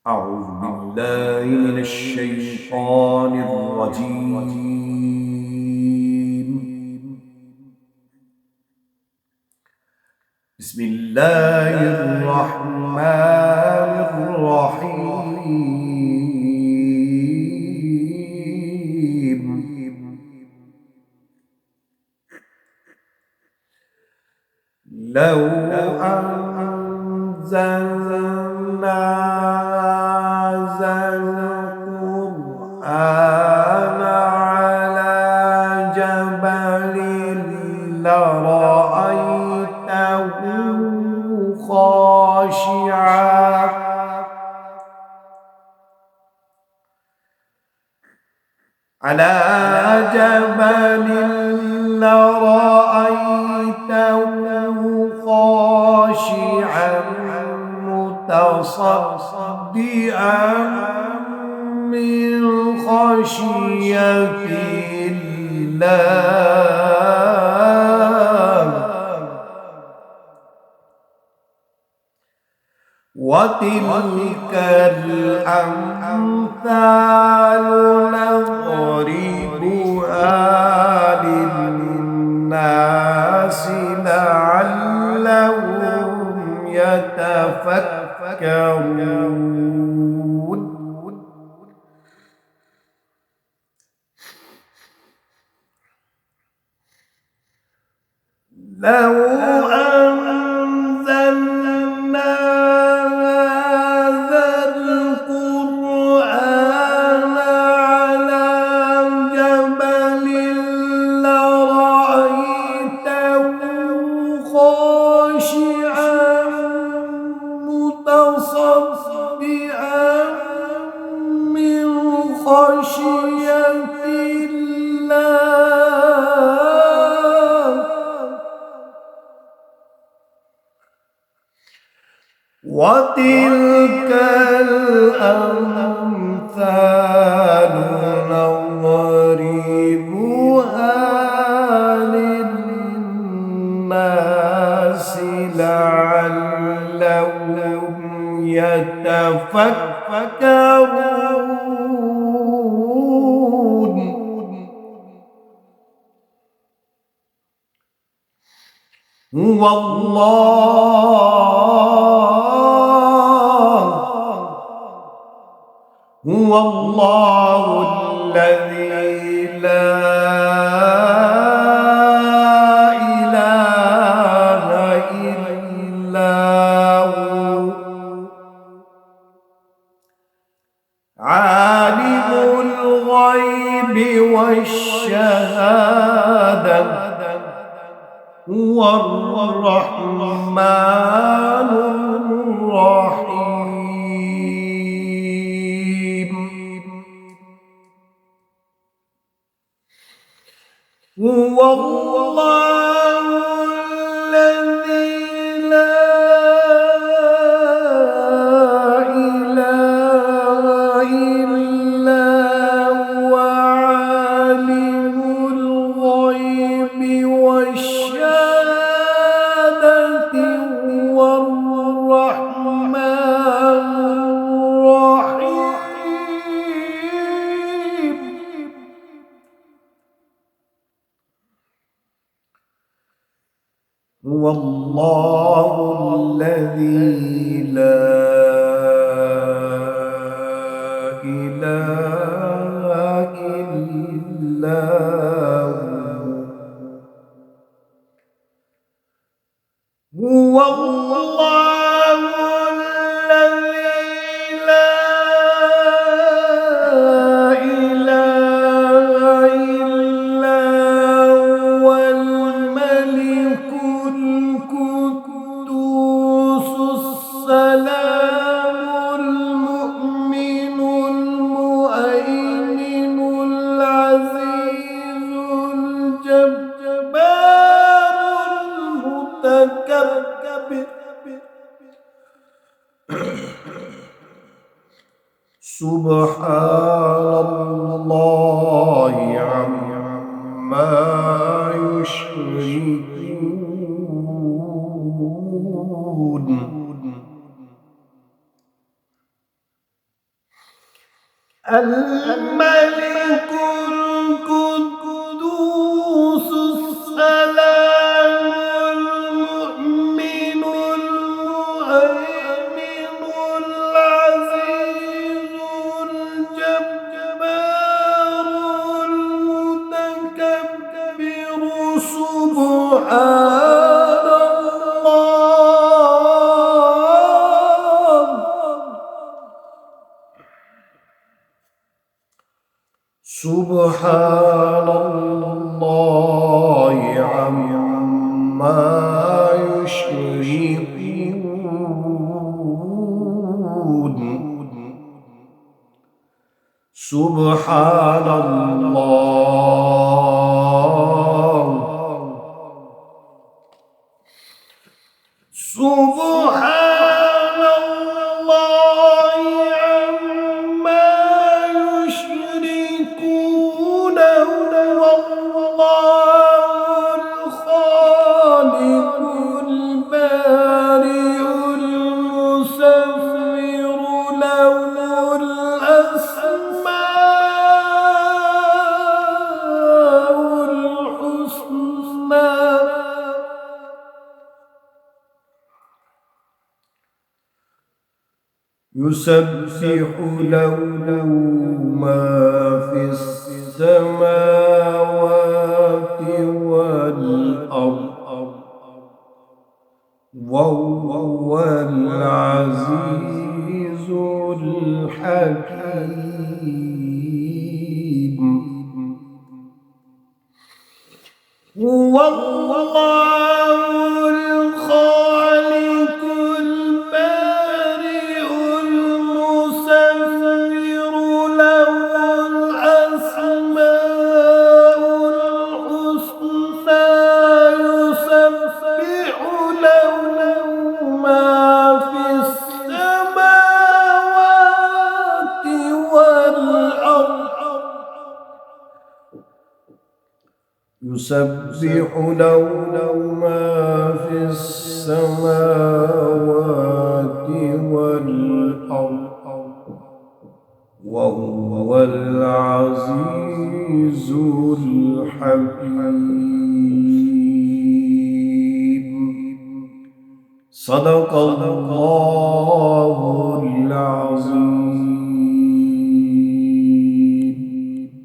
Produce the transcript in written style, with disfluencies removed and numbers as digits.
أعوذ بالله من الشيطان الرجيم. بسم الله الرحمن الرحيم. لو أنزلنا هذا القرآن على جبل لرأيته خاشعا متصدعا من خشية الله. وتلك الأمثال نضربها للناس لعلهم يتفكرون. لو أنزلنا هذا القرآن على جبل لرأيته خاشعا متصدعا من خشية الله. وتلك الأمثال نضربها للناس لعلهم يتفكرون. هو الله الذي لا إله إلا هو عالم الغيب والشهادة هو الرحمن الرحيم. هو الله الذي لا إله إلا هو عالم الغيب والشهادة هو الرحمن الرحيم. هو الله الذي لا إله إلا هو. هو الله الذي لا إله إلا هو الملك القدوس السلام المؤمن المهيمن العزيز الجبار المتكبر سبحان الله عما يشركون. الملك القدوس السلام المؤمن المهيمن العزيز الجبار المتكبر سبحان الله عما يشركون سبحان الله سبحان الله عما يشركون والله الخالق البارئ المصور له الأسماء الحسنى يسبح له ما في السماوات والأرض وهو العزيز الحكيم هو الله الخالق البارئ المصور له الأسماء الحسنى يسبح له ما في السماوات والأرض يسبح له ما في السماوات والأرض وهو العزيز الحكيم صدق الله العظيم.